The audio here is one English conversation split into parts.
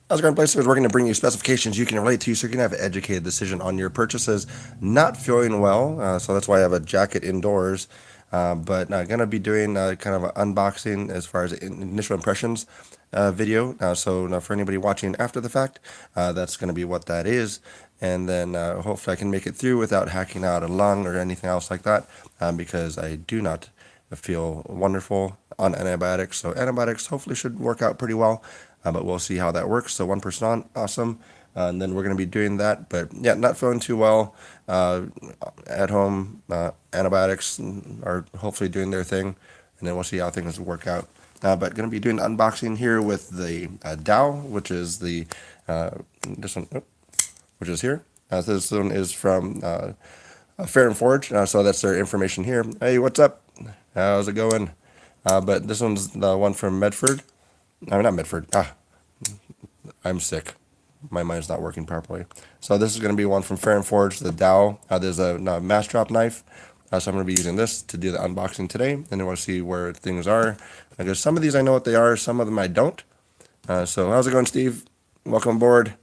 How's it going, places? We're going to bring you specifications you can relate to so you can have an educated decision on your purchases. Not feeling well, so that's why I have a jacket indoors. But going to be doing kind of an unboxing as far as initial impressions video. So for anybody watching after the fact, that's going to be what that is. And then hopefully I can make it through without hacking out a lung or anything else like that, because I do not feel wonderful on antibiotics. So antibiotics hopefully should work out pretty well, but we'll see how that works. So 1% on, awesome. And then we're going to be doing that. But yeah, not feeling too well at home. Antibiotics are hopefully doing their thing, and then we'll see how things work out. But going to be doing the unboxing here with the Dow, which is the this one, which is here. This one is from Fair and Forge, so that's their information here. Hey, what's up? How's it going? But this one's the one from Medford. I mean, not Medford. I'm sick. My mind's not working properly. So this is going to be one from Fair and Forge, the Dow. There's a mass drop knife. So I'm going to be using this to do the unboxing today, and then we'll see where things are. Because some of these I know what they are, some of them I don't. So how's it going, Steve? Welcome aboard.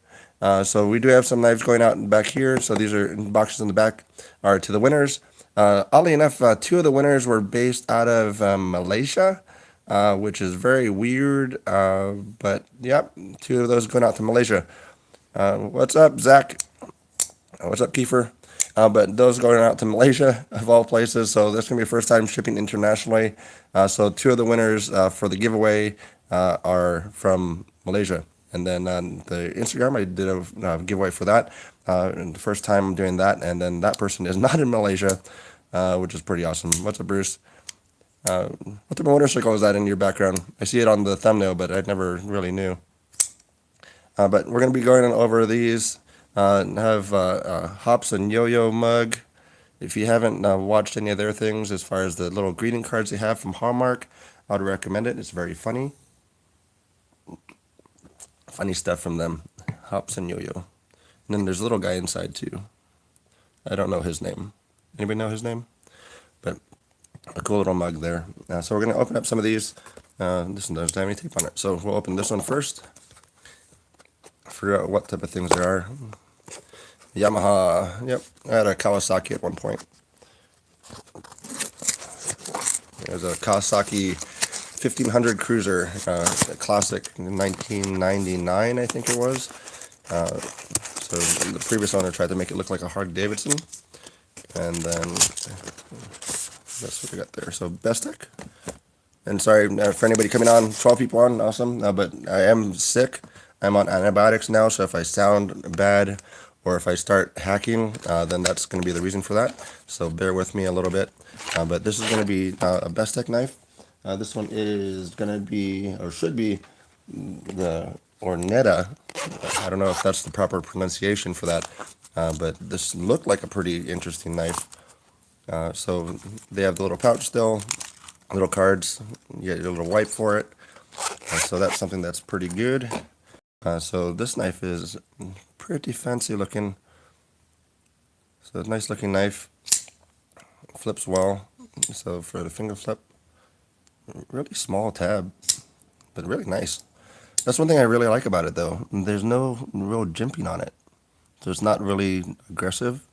So we do have some knives going out back here. So these are boxes in the back are to the winners. Oddly enough, two of the winners were based out of Malaysia, which is very weird. But yep, two of those going out to Malaysia. What's up, Zach? What's up, Kiefer? But those going out to Malaysia, of all places. So this is going to be first time shipping internationally. So two of the winners for the giveaway are from Malaysia. And then on the Instagram, I did a giveaway for that. And the first time I'm doing that. And then that person is not in Malaysia, which is pretty awesome. What's up, Bruce? What type of motorcycle is that in your background? I see it on the thumbnail, but I never really knew. But we're going to be going over these. Have Hops and Yo-Yo mug. If you haven't watched any of their things, as far as the little greeting cards they have from Hallmark, I would recommend it. It's very funny. Funny stuff from them. Hops and Yo-Yo. And then there's a little guy inside too. I don't know his name. Anybody know his name? But a cool little mug there. So we're going to open up some of these. This one doesn't have any tape on it. So we'll open this one first. Figure out what type of things there are. Yamaha. Yep, I had a Kawasaki at one point. There's a Kawasaki 1500 Cruiser, a classic, 1999, I think it was. So the previous owner tried to make it look like a Harley Davidson, and then that's what we got there. So Bestech. And sorry for anybody coming on. 12 people on, awesome. But I am sick. I'm on antibiotics now, so if I sound bad or if I start hacking, then that's going to be the reason for that. So bear with me a little bit. But this is going to be a Bestech knife. This one is going to be, or should be, the Ornetta. I don't know if that's the proper pronunciation for that, but this looked like a pretty interesting knife. So they have the little pouch still, little cards, you get your little wipe for it. So that's something that's pretty good. So this knife is pretty fancy looking. So it's a nice looking knife. Flips well. So for the finger flip, really small tab, but really nice. That's one thing I really like about it though. There's no real jimping on it. So it's not really aggressive.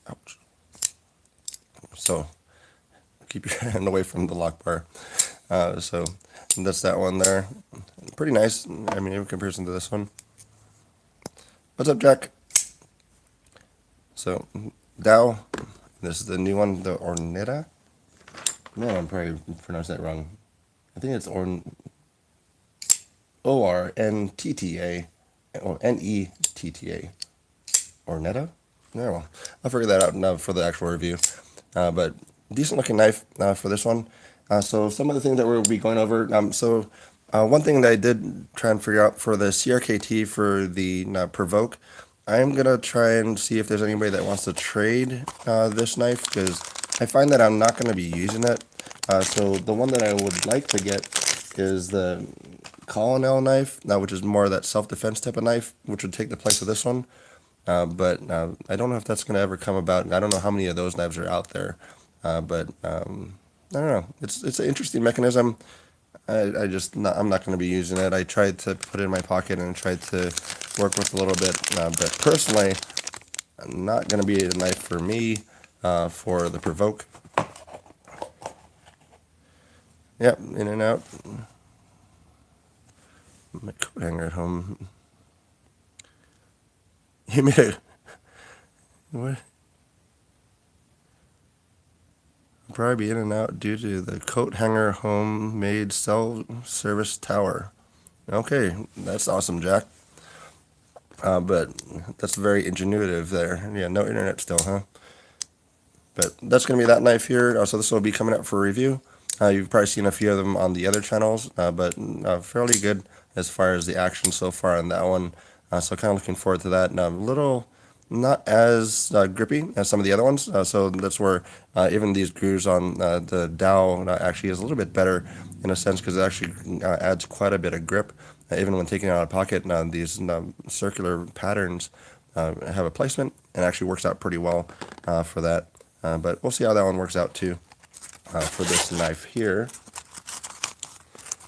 Ouch. So keep your hand away from the lock bar. So that's that one there. Pretty nice. I mean, in comparison to this one. What's up, Jack? So Dow. This is the new one, the Ornetta. No, I'm probably pronouncing that wrong. I think it's O-R-N-T-T-A or N-E-T-T-A. Ornetta? Yeah, well, I'll figure that out now for the actual review. But decent looking knife for this one. So some of the things that we'll be going over. One thing that I did try and figure out for the CRKT for the Provoke, I'm going to try and see if there's anybody that wants to trade this knife, because I find that I'm not going to be using it. So the one that I would like to get is the Colonel knife, which is more of that self-defense type of knife, which would take the place of this one. But I don't know if that's going to ever come about. I don't know how many of those knives are out there. But I don't know. It's an interesting mechanism. I'm not going to be using it. I tried to put it in my pocket and tried to work with a little bit, but personally, not going to be a knife for me for the provoke. Yep, in and out. My coat hanger at home. You made a what? Probably be in and out due to the coat hanger homemade cell service tower. Okay, that's awesome, Jack. But that's very ingenuitive there. Yeah, no internet still, huh? But that's going to be that knife here. So this will be coming up for review. You've probably seen a few of them on the other channels, but fairly good as far as the action so far on that one. So kind of looking forward to that. A little not as grippy as some of the other ones. So that's where even these grooves on the dowel actually is a little bit better in a sense because it actually adds quite a bit of grip. Even when taking it out of pocket, these circular patterns have a placement and actually works out pretty well for that. But we'll see how that one works out too for this knife here.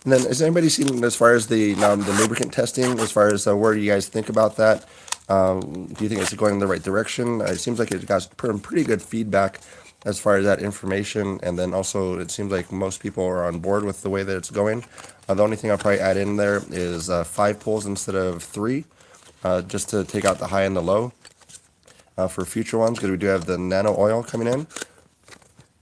And then, has anybody seen as far as the lubricant testing? As far as where do you guys think about that? Do you think it's going in the right direction? It seems like it got pretty good feedback as far as that information, and then also it seems like most people are on board with the way that it's going. The only thing I'll probably add in there is 5 pulls instead of 3, just to take out the high and the low for future ones, because we do have the nano oil coming in.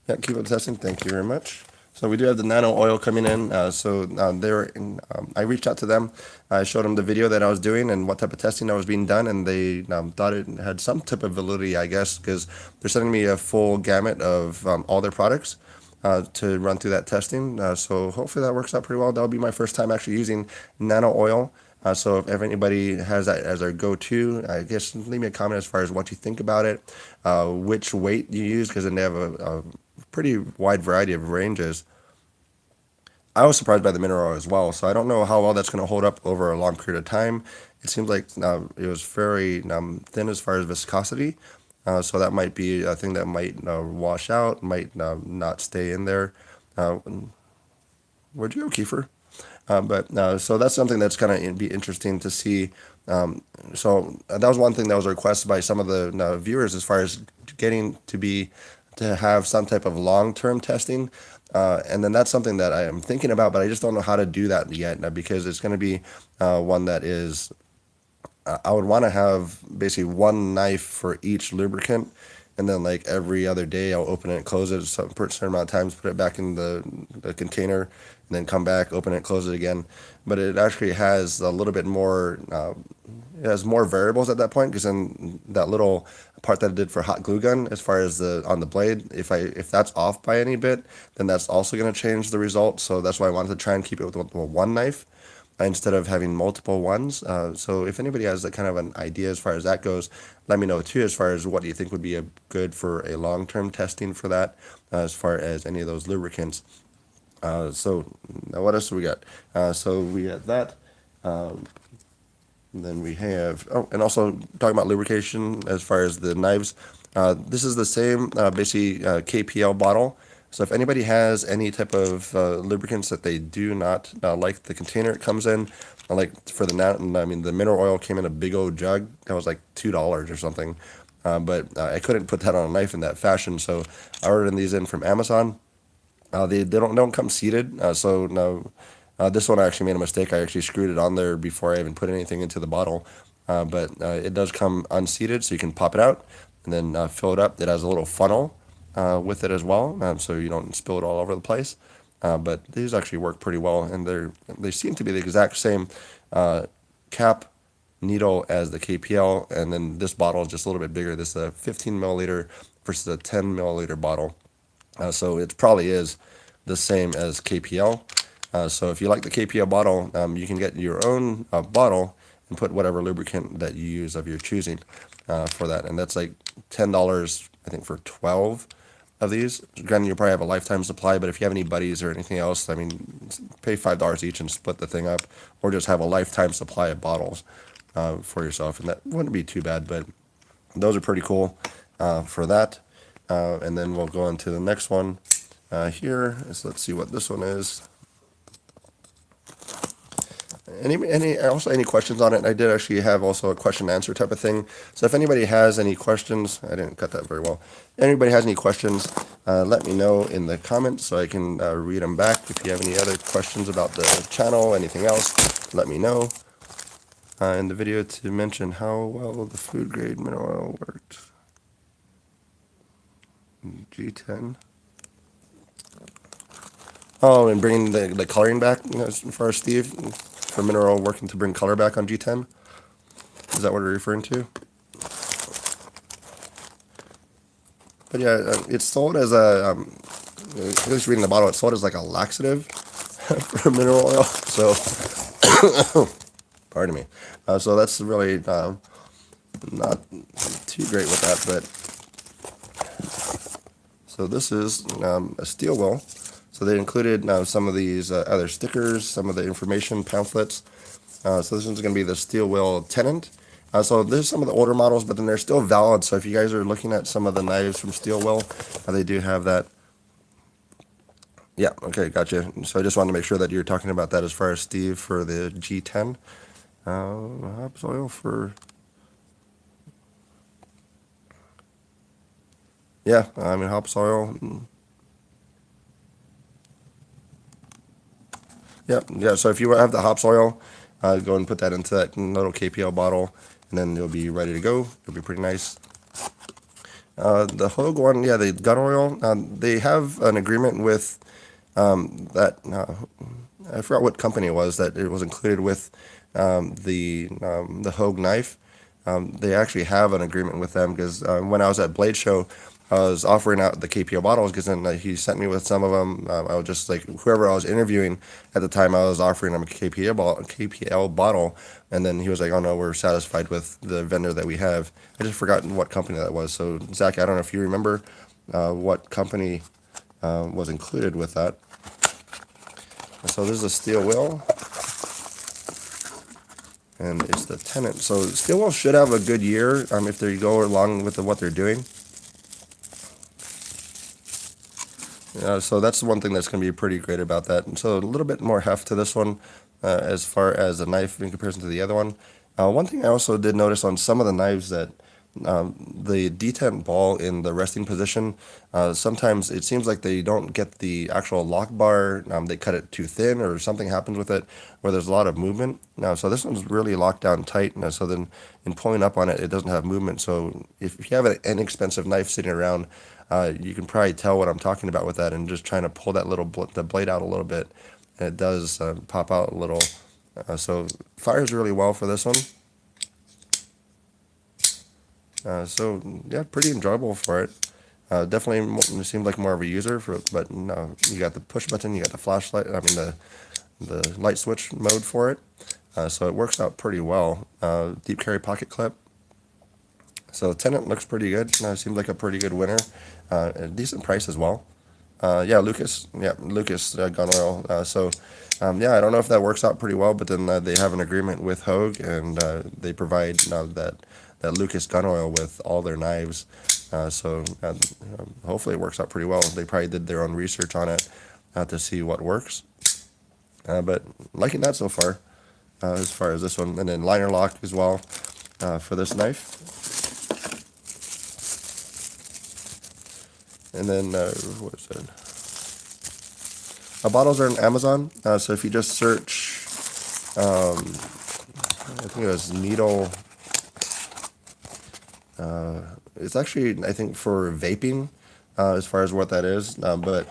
Yeah, keep up testing. Thank you very much. So we do have the nano oil coming in. I reached out to them. I showed them the video that I was doing and what type of testing that was being done, and they thought it had some type of validity, I guess, because they're sending me a full gamut of all their products to run through that testing. So hopefully that works out pretty well. That'll be my first time actually using nano oil. So if anybody has that as their go-to, I guess leave me a comment as far as what you think about it, which weight you use, because then they have a pretty wide variety of ranges. I was surprised by the mineral oil as well, so I don't know how well that's going to hold up over a long period of time. It seems like it was very thin as far as viscosity, so that might be a thing that might wash out, might not stay in there. Where'd you go, Kiefer? So that's something that's going to be interesting to see. So that was one thing that was requested by some of the viewers as far as getting to have some type of long-term testing. And then that's something that I am thinking about, but I just don't know how to do that yet because it's going to be one that is, I would want to have basically one knife for each lubricant. And then like every other day I'll open it and close it a certain amount of times, put it back in the container, and then come back, open it, close it again. But it actually has a little bit more, it has more variables at that point, because then that little part that I did for hot glue gun, as far as on the blade, if that's off by any bit, then that's also going to change the result. So that's why I wanted to try and keep it with one knife instead of having multiple ones. So if anybody has that kind of an idea as far as that goes, let me know too, as far as what do you think would be good for a long-term testing for that, as far as any of those lubricants. So now what else do we got? So we got that. Then we have, and also talking about lubrication as far as the knives. This is the same basically KPL bottle. So if anybody has any type of lubricants that they do not like the container it comes in, like for the mineral oil came in a big old jug that was like $2 or something, but I couldn't put that on a knife in that fashion, so I ordered these in from Amazon. They don't come seated, so no. This one I actually made a mistake. I actually screwed it on there before I even put anything into the bottle, but it does come unseated, so you can pop it out and then fill it up. It has a little funnel with it as well, so you don't spill it all over the place. But these actually work pretty well, and they seem to be the exact same cap needle as the KPL, and then this bottle is just a little bit bigger. This is a 15 milliliter versus a 10 milliliter bottle, so it probably is the same as KPL. So if you like the KPL bottle, you can get your own bottle and put whatever lubricant that you use of your choosing for that, and that's like $10, I think, for 12 of these. Granted, you'll probably have a lifetime supply, but if you have any buddies or anything else, I mean, pay $5 each and split the thing up, or just have a lifetime supply of bottles for yourself, and that wouldn't be too bad. But those are pretty cool for that. And then we'll go on to the next one here. So let's see what this one is. Any questions on it? I did actually have also a question and answer type of thing. So if anybody has any questions, I didn't cut that very well. Anybody has any questions, let me know in the comments so I can read them back. If you have any other questions about the channel, anything else, let me know. In the video to mention how well the food grade mineral oil worked. G10. Oh, and bringing the coloring back, as far as Steve, for mineral oil working to bring color back on G10. Is that what we're referring to? But yeah, it's sold as a, at least reading the bottle, it's sold as like a laxative for mineral oil. So, pardon me. So that's really not too great with that. But so this is a steel wheel. So they included some of these other stickers, some of the information pamphlets. So this one's going to be the steel wheel Tenant. So there's some of the older models, but then they're still valid. So if you guys are looking at some of the knives from Steel Wheel, they do have that. Yeah, okay, gotcha. So I just wanted to make sure that you're talking about that as far as Steve for the G10. Hops oil for... Yeah, I mean, hops oil. Yeah, so if you have the hops oil, go and put that into that little KPL bottle, and then you'll be ready to go. It'll be pretty nice. The Hogue one, yeah, the gun oil, they have an agreement with that, I forgot what company it was, that it was included with the Hogue knife. They actually have an agreement with them because when I was at Blade Show, I was offering out the KPL bottles because then he sent me with some of them. I was just like, whoever I was interviewing at the time, I was offering him a KPL bottle, and then he was like, oh no, we're satisfied with the vendor that we have. I just forgotten what company that was. So Zach, I don't know if you remember what company was included with that. So this is a steel wheel, and it's the Tenant. So steel wheel should have a good year if they go along with what they're doing. So that's the one thing that's going to be pretty great about that. And so a little bit more heft to this one as far as a knife in comparison to the other one. One thing I also did notice on some of the knives that the detent ball in the resting position, sometimes it seems like they don't get the actual lock bar. They cut it too thin or something happens with it where there's a lot of movement. So this one's really locked down tight. So then in pulling up on it, it doesn't have movement. So if you have an inexpensive knife sitting around, you can probably tell what I'm talking about with that and just trying to pull that the blade out a little bit. And it does pop out a little. So fires really well for this one. So yeah, pretty enjoyable for it. Definitely seemed like more of a user for it, but no, you got the push button, you got the flashlight, I mean the light switch mode for it. So it works out pretty well. Deep carry pocket clip. So Tenant looks pretty good. Seems like a pretty good winner. A decent price as well. Yeah, Lucas gun oil. Yeah, I don't know if that works out pretty well, but then they have an agreement with Hogue, and they provide that Lucas gun oil with all their knives. Hopefully it works out pretty well. They probably did their own research on it to see what works. But liking that so far as this one. And then liner lock as well for this knife. And then, what is it? Bottles are on Amazon. So if you just search, I think it was needle. It's actually, I think, for vaping, as far as what that is. But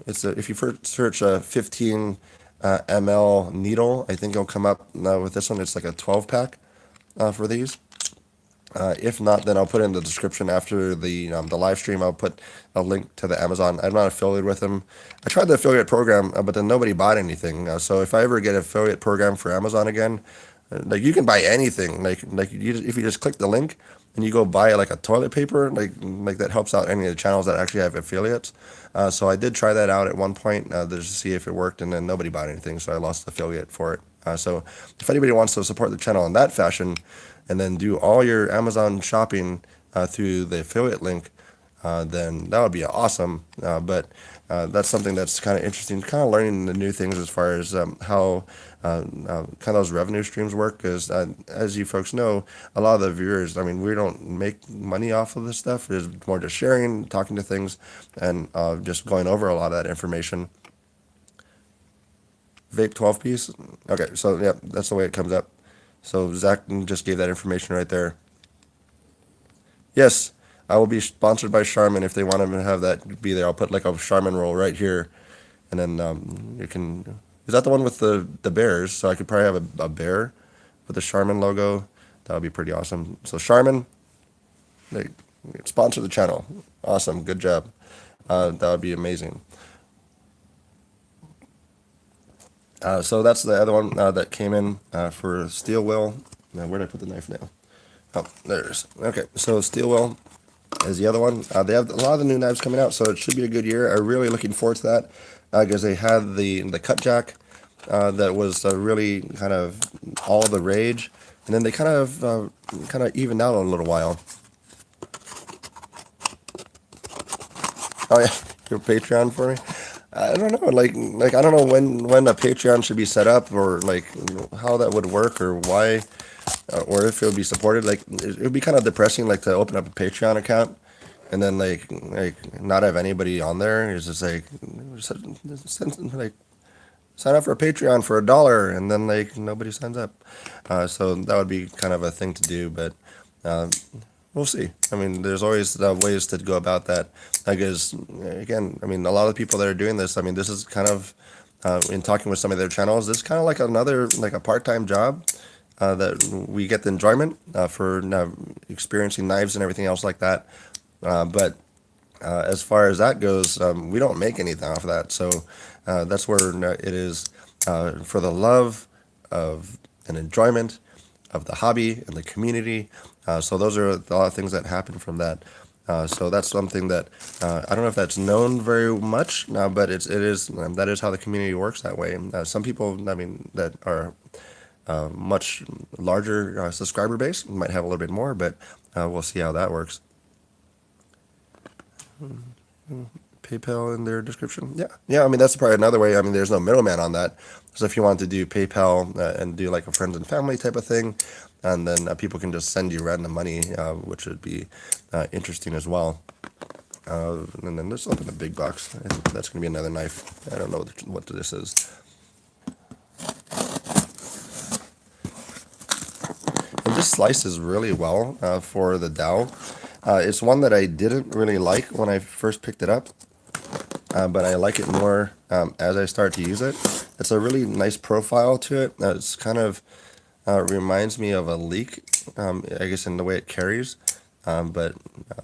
if you search a 15 ml needle, I think it'll come up with this one. It's like a 12 pack for these. If not, then I'll put it in the description after the live stream. I'll put a link to the Amazon. I'm not affiliated with them. I tried the affiliate program, but then nobody bought anything. So if I ever get an affiliate program for Amazon again, like you can buy anything. Like if you just click the link and you go buy like a toilet paper, like that helps out any of the channels that actually have affiliates. So I did try that out at one point just to see if it worked, and then nobody bought anything, so I lost the affiliate for it. So if anybody wants to support the channel in that fashion, and then do all your Amazon shopping through the affiliate link, then that would be awesome. But that's something that's kind of interesting, kind of learning the new things as far as how kind of those revenue streams work. Because as you folks know, a lot of the viewers, I mean, we don't make money off of this stuff. It's more just sharing, talking to things, and just going over a lot of that information. Vape 12 piece. Okay, so yeah, that's the way it comes up. So Zach just gave that information right there. Yes, I will be sponsored by Charmin if they want to have that be there. I'll put like a Charmin roll right here, and then you can. Is that the one with the bears? So I could probably have a bear with the Charmin logo. That would be pretty awesome. So Charmin, they sponsor the channel. Awesome, good job. That would be amazing. So that's the other one that came in for steel wheel. Now, where did I put the knife now? Oh, there it is. Okay, so steel wheel is the other one. They have a lot of the new knives coming out, so it should be a good year. I'm really looking forward to that because they had the cut jack that was really kind of all the rage, and then they kind of evened out a little while. Oh yeah, your Patreon for me. I don't know, like I don't know when a Patreon should be set up, or like how that would work, or why, or if it would be supported. Like it would be kind of depressing, like to open up a Patreon account and then like not have anybody on there. It's just like like sign up for a Patreon for $1, and then like nobody signs up. So that would be kind of a thing to do, but we'll see. I mean, there's always ways to go about that. I guess again, I mean, a lot of the people that are doing this, I mean, this is kind of in talking with some of their channels, this is kind of like another like a part-time job. That we get the enjoyment for experiencing knives and everything else like that. But as far as that goes, we don't make anything off of that. So that's where it is for the love of and enjoyment of the hobby and the community. So those are a lot of things that happen from that. So that's something that I don't know if that's known very much, but it is that is how the community works that way. Some people, I mean, that are much larger subscriber base might have a little bit more, but we'll see how that works. PayPal in their description. Yeah. I mean, that's probably another way. I mean, there's no middleman on that. So if you want to do PayPal and do like a friends and family type of thing, and then people can just send you random money, which would be interesting as well. And then let's open the big box. I think that's going to be another knife. I don't know what this is. And this slices really well for the dowel. It's one that I didn't really like when I first picked it up, but I like it more as I start to use it. It's a really nice profile to it. It's kind of reminds me of a leek, I guess, in the way it carries, but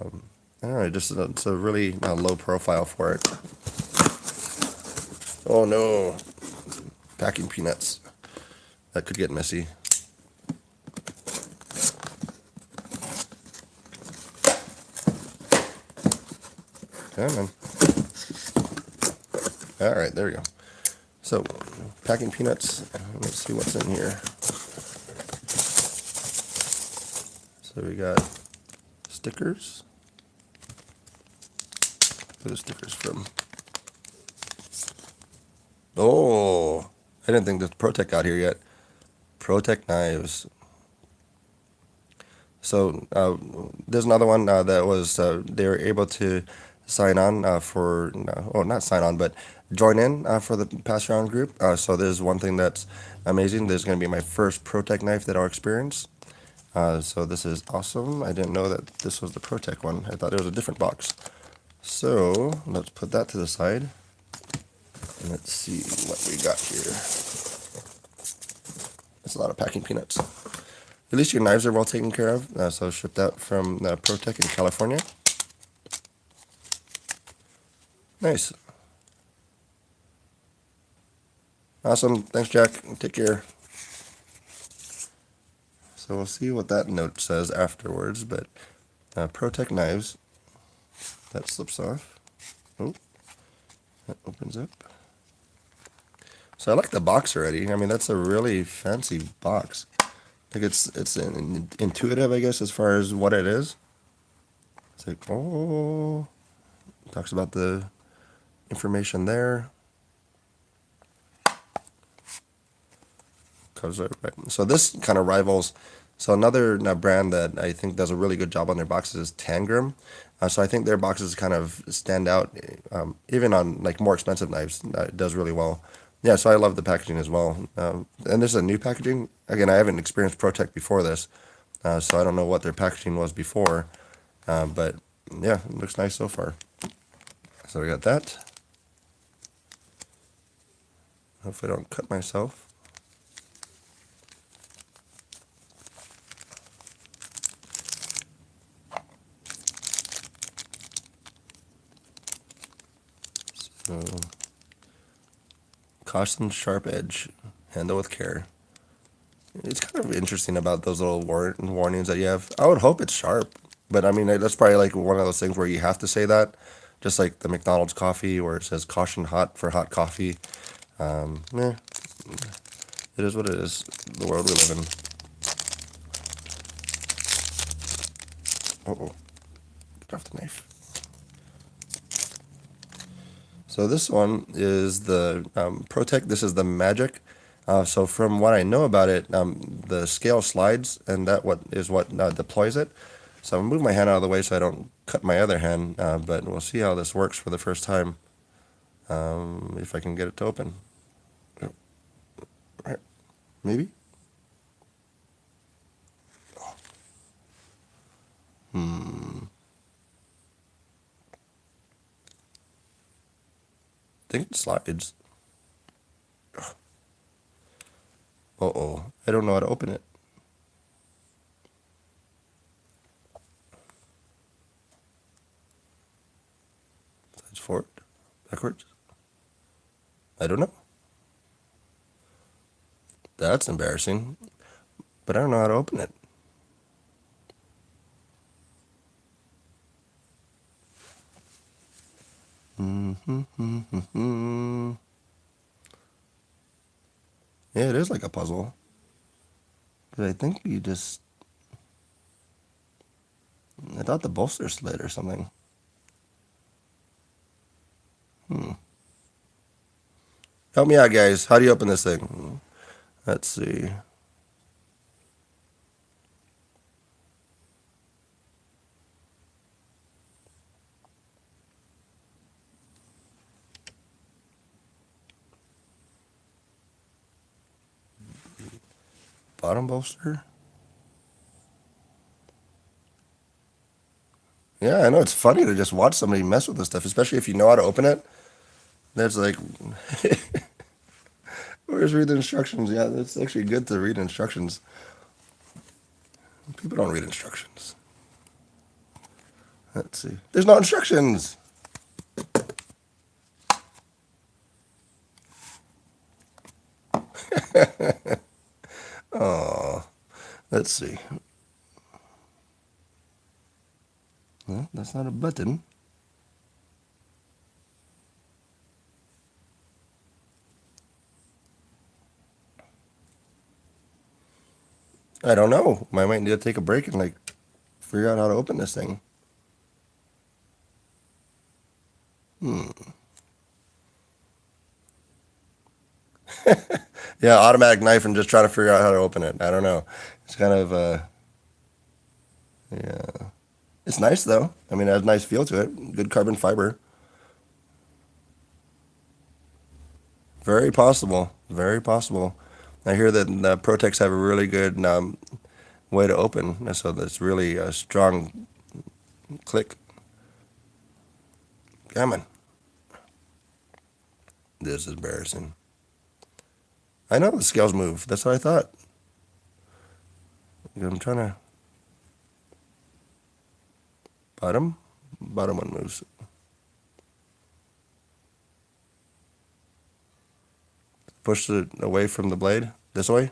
I don't know, it's a really low profile for it. Oh no, packing peanuts. That could get messy. Come on. All right, there we go. So, packing peanuts. Let's see what's in here. So we got stickers. Where are the stickers from? Oh, I didn't think the ProTech got here yet. ProTech knives. So there's another one that was they were able to sign on for, not sign on, but join in for the Pass Around group. So there's one thing that's amazing. There's going to be my first ProTech knife that I'll experience. So this is awesome. I didn't know that this was the ProTech one. I thought it was a different box. So let's put that to the side. And let's see what we got here. That's a lot of packing peanuts. At least your knives are well taken care of. So shipped out from ProTech in California. Nice. Awesome. Thanks, Jack. Take care. So we'll see what that note says afterwards, but ProTech knives. That slips off. Oh, that opens up. So I like the box already. I mean, that's a really fancy box. Like it's intuitive, I guess, as far as what it is. It's like, oh, it talks about the information there. So this kind of rivals. So another brand that I think does a really good job on their boxes is Tangram. So I think their boxes kind of stand out, even on like more expensive knives. It does really well. Yeah, so I love the packaging as well. And this is a new packaging. Again, I haven't experienced ProTech before this, so I don't know what their packaging was before. But yeah, it looks nice so far. So we got that. Hopefully I don't cut myself. So, caution sharp edge, handle with care. It's kind of interesting about those little warnings that you have. I would hope it's sharp, but I mean that's probably like one of those things where you have to say that, just like the McDonald's coffee where it says caution hot for hot coffee. Yeah, it is what it is. The world we live in. Oh, get off the knife. So this one is the ProTech. This is the Magic. So from what I know about it, the scale slides, and what deploys it. So I'm gonna move my hand out of the way so I don't cut my other hand. But we'll see how this works for the first time. If I can get it to open. Right. Maybe. I think it slides. Uh-oh. I don't know how to open it. Slides forward, backwards. I don't know. That's embarrassing. But I don't know how to open it. Yeah, it is like a puzzle. But I think you just... I thought the bolster slid or something. Help me out, guys. How do you open this thing? Let's see. Bottom bolster? Yeah, I know. It's funny to just watch somebody mess with this stuff, especially if you know how to open it. That's like... Where's read the instructions? Yeah, it's actually good to read instructions. People don't read instructions. Let's see. There's no instructions. Oh, let's see. Well, that's not a button. I don't know. I might need to take a break and like figure out how to open this thing. Yeah, automatic knife and just trying to figure out how to open it. I don't know. It's kind of yeah. It's nice though. I mean, it has a nice feel to it. Good carbon fiber. Very possible. Very possible. I hear that the Protex have a really good way to open, so that's really a strong click. Come on. This is embarrassing. I know the scales move. That's what I thought. I'm trying to... Bottom? Bottom one moves. Push it away from the blade. This way.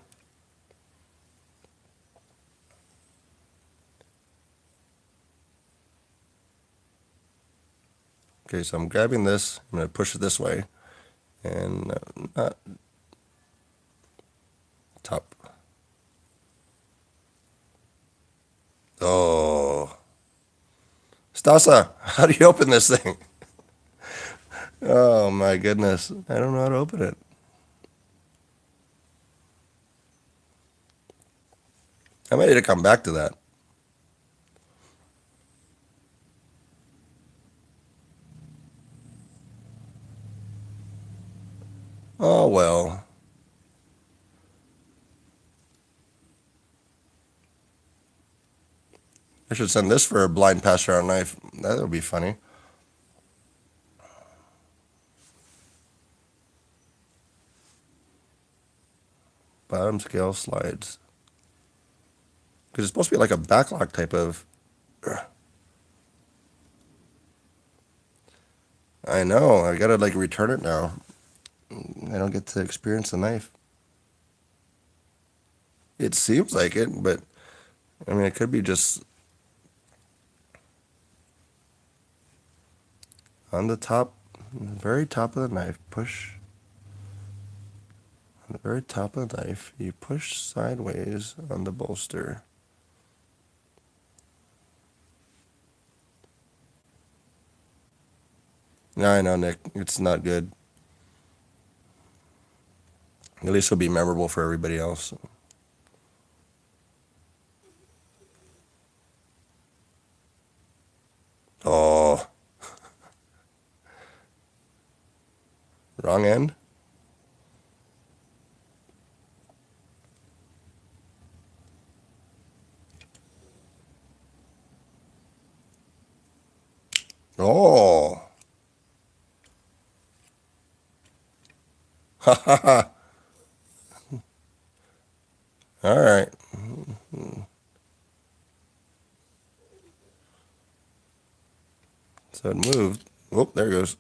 Okay, so I'm grabbing this. I'm going to push it this way. And not top. Oh. Stasa, how do you open this thing? Oh my goodness. I don't know how to open it. I might need to come back to that. Oh well. I should send this for a blind pass around knife. That would be funny. Bottom scale slides. Because it's supposed to be like a backlog type of. I know. I gotta like return it now. I don't get to experience the knife. It seems like it, but I mean, it could be just on the top, very top of the knife. Push on the very top of the knife. You push sideways on the bolster. No, I know, Nick. It's not good. At least it'll be memorable for everybody else. Oh, wrong end. Oh, ha ha ha. All right. So it moved. Oh, there it goes.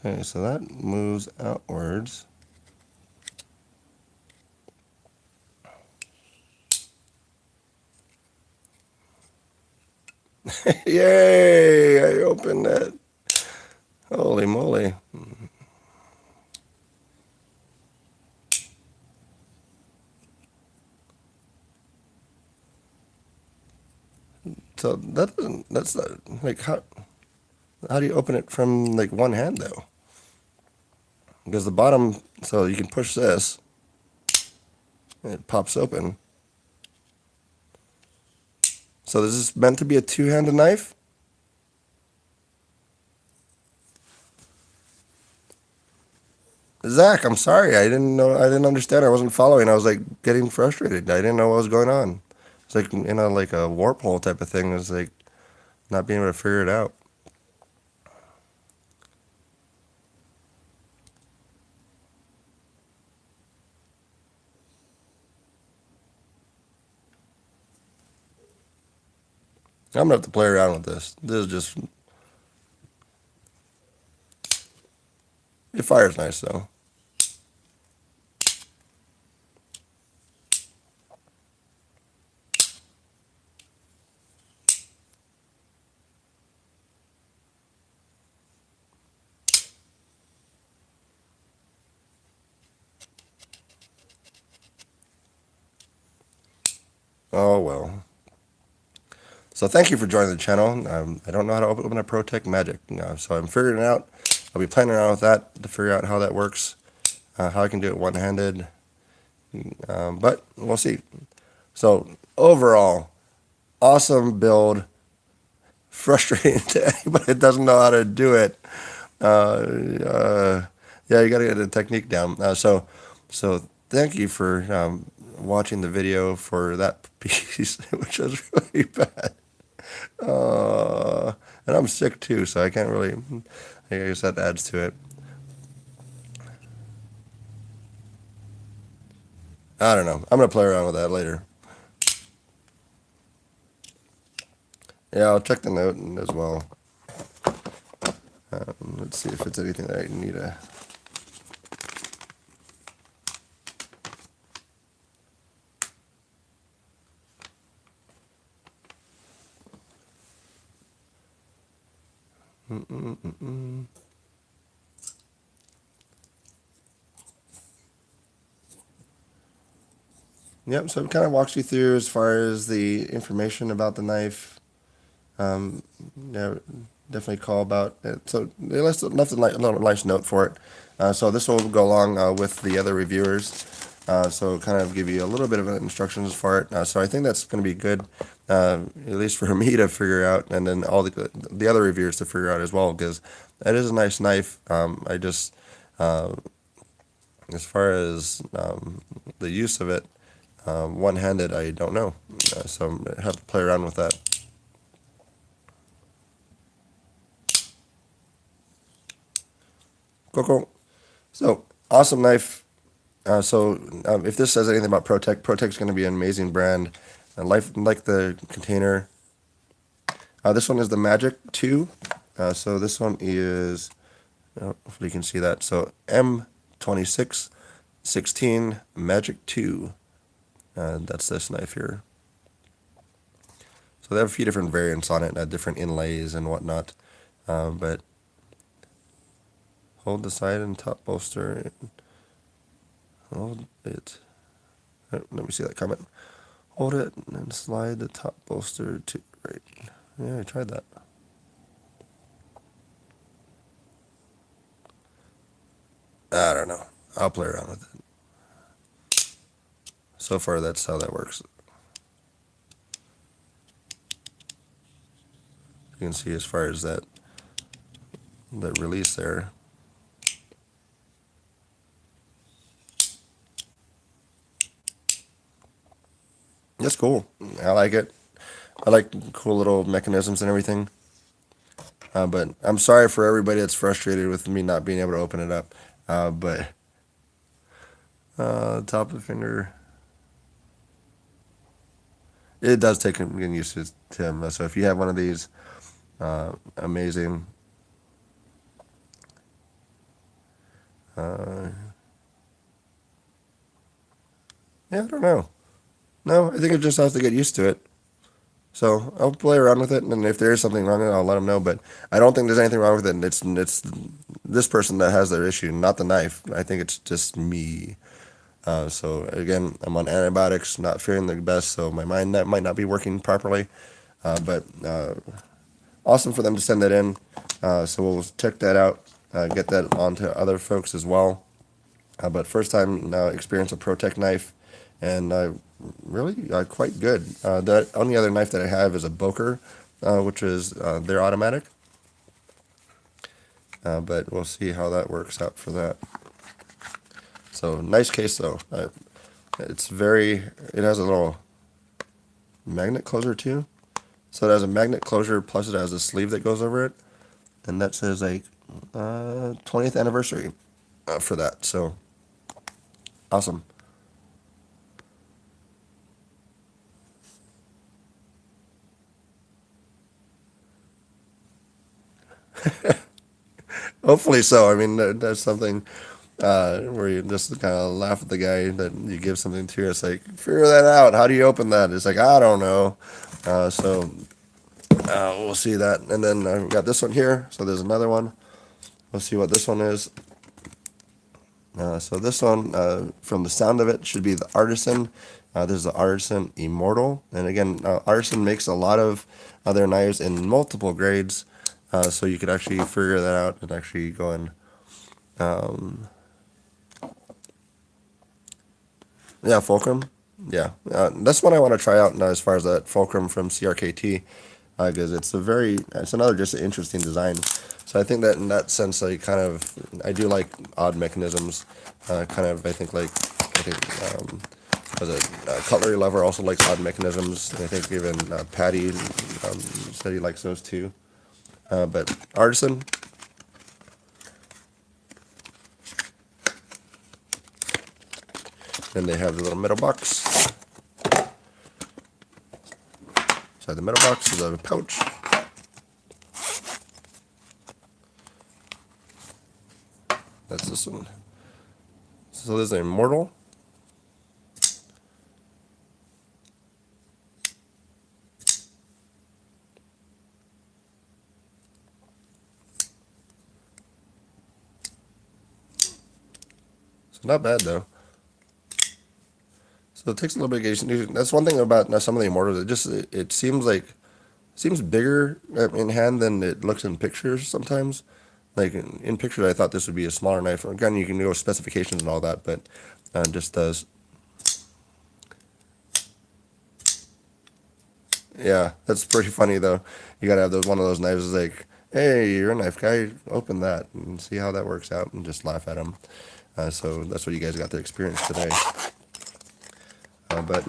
Okay, so that moves outwards. Yay! I opened that. Holy moly. So that doesn't, that's not, like, how do you open it from like one hand though? Because the bottom, so you can push this, and it pops open. So this is meant to be a two-handed knife? Zach, I'm sorry. I didn't know. I didn't understand. I wasn't following. I was like getting frustrated. I didn't know what was going on. It's like in a like a warp hole type of thing. It's like not being able to figure it out. I'm gonna have to play around with this. This is just it fires nice though. Oh well. So thank you for joining the channel. I don't know how to open a ProTech Magic, so I'm figuring it out. I'll be playing around with that to figure out how that works, how I can do it one-handed, but we'll see. So overall, awesome build. Frustrating to anybody that doesn't know how to do it. Yeah, you got to get the technique down. So thank you for watching the video for that piece, which was really bad. And I'm sick too, so I can't really. I guess that adds to it. I don't know. I'm gonna play around with that later. Yeah, I'll check the note as well. Let's see if it's anything that I need to. Yep, so it kind of walks you through as far as the information about the knife. Yeah, definitely call about it. So they left a little nice note for it. So this will go along with the other reviewers. So kind of give you a little bit of instructions for it. So I think that's going to be good, at least for me to figure out, and then all the other reviewers to figure out as well, because that is a nice knife. I just as far as the use of it, one-handed, I don't know. So I have to play around with that. Cool. So awesome knife. If this says anything about Protect, Protect's going to be an amazing brand. Like the container. This one is the Magic 2. So this one is, hopefully you can see that. So M2616 Magic 2. That's this knife here. So they have a few different variants on it, different inlays and whatnot. But hold the side and top bolster. Hold it. Let me see that comment. Hold it and slide the top bolster to right. Yeah, I tried that. I don't know. I'll play around with it. So far, that's how that works. You can see as far as that release there. That's cool. I like it. I like cool little mechanisms and everything. But I'm sorry for everybody that's frustrated with me not being able to open it up. But top of the finger, it does take getting used to him. So if you have one of these, amazing. Yeah, I don't know. No, I think it just has to get used to it. So I'll play around with it, and if there is something wrong with it, I'll let them know. But I don't think there's anything wrong with it. And it's this person that has their issue, not the knife. I think it's just me. So again, I'm on antibiotics, not feeling the best, so my mind that might not be working properly. But awesome for them to send that in. So we'll check that out, get that on to other folks as well. But first time experience a Protect knife, and really quite good. The only other knife that I have is a Boker, which is their automatic. But we'll see how that works out for that. So nice case though. It has a little magnet closure too. So it has a magnet closure, plus it has a sleeve that goes over it, and that says like 20th anniversary for that. So awesome. Hopefully so. I mean, that's something where you just kind of laugh at the guy that you give something to. It's like, figure that out. How do you open that? It's like, I don't know. We'll see that. And then I've got this one here. So there's another one. We'll see what this one is. So this one, from the sound of it, should be the Artisan. This is the Artisan Immortal. And again, Artisan makes a lot of other knives in multiple grades. So you could actually figure that out and actually go and yeah, Fulcrum. Yeah, that's what I want to try out now as far as that Fulcrum from CRKT, because it's another just interesting design. So I think that in that sense, I do like odd mechanisms. I think was it Cutlery Lover also likes odd mechanisms. And I think even Patty said he likes those too. But Artisan. Then they have the little metal box. Inside the metal box is a pouch. That's this one. So there's an Immortal. So not bad though. So it takes a little bit of getting. That's one thing about some of the Immortals. It seems like seems bigger in hand than it looks in pictures sometimes. Like in pictures, I thought this would be a smaller knife. Again, you can go specifications and all that, but just does. Yeah, that's pretty funny though. You gotta have those one of those knives is like, hey, you're a knife guy, open that and see how that works out, and just laugh at them. So that's what you guys got to experience today. But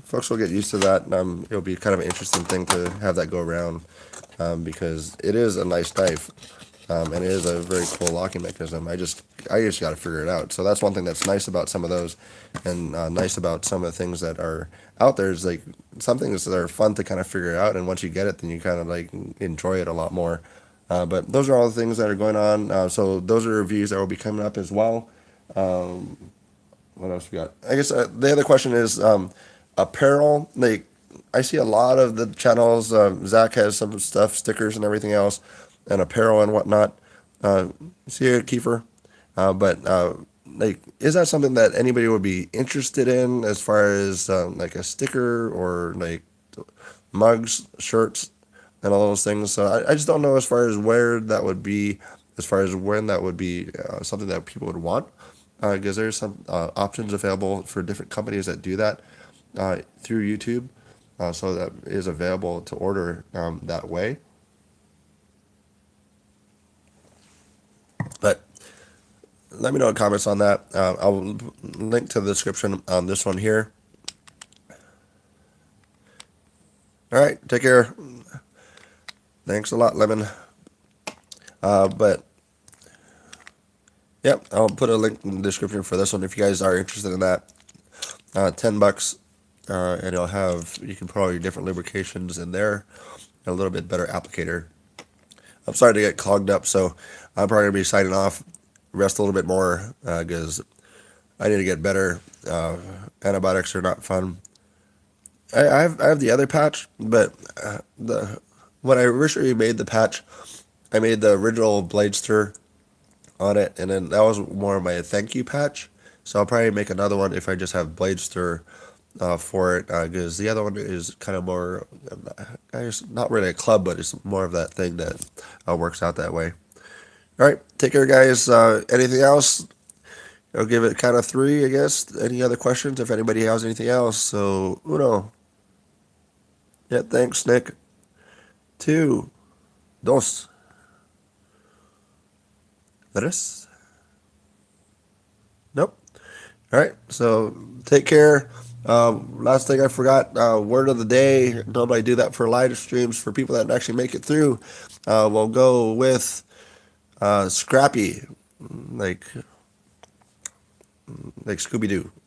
folks will get used to that. It'll be kind of an interesting thing to have that go around because it is a nice knife. And it is a very cool locking mechanism. I just got to figure it out. So that's one thing that's nice about some of those, and nice about some of the things that are out there is like some things that are fun to kind of figure out. And once you get it, then you kind of like enjoy it a lot more. But those are all the things that are going on. So those are reviews that will be coming up as well. What else we got? I guess the other question is apparel. Like I see a lot of the channels. Zach has some stuff, stickers and everything else, and apparel and whatnot. See it, Kiefer. But like, is that something that anybody would be interested in as far as like a sticker or like mugs, shirts, and all those things? So I just don't know as far as where that would be, as far as when that would be something that people would want. Because there's some options available for different companies that do that through YouTube. So that is available to order that way. But let me know in comments on that. I'll link to the description on this one here. All right, take care. Thanks a lot, Lemon. But yep, I'll put a link in the description for this one if you guys are interested in that. $10, and it'll have, you can put all your different lubrications in there, and a little bit better applicator. I'm sorry to get clogged up, so I'm probably gonna be signing off, rest a little bit more because I need to get better. Antibiotics are not fun. I have the other patch, but the when I originally made the patch, I made the original blade stir on it, and then that was more of my thank you patch. So I'll probably make another one if I just have blade stir for it, because the other one is kind of more, it's not really a club, but it's more of that thing that works out that way. All right, take care, guys. Anything else? I'll give it kind of 3, I guess. Any other questions? If anybody has anything else, so uno. Yeah, thanks, Nick. 2, dos, tres. Nope. All right, so take care. Last thing I forgot, word of the day. Normally I do that for live streams for people that actually make it through. We'll go with Scrappy, like Scooby Doo.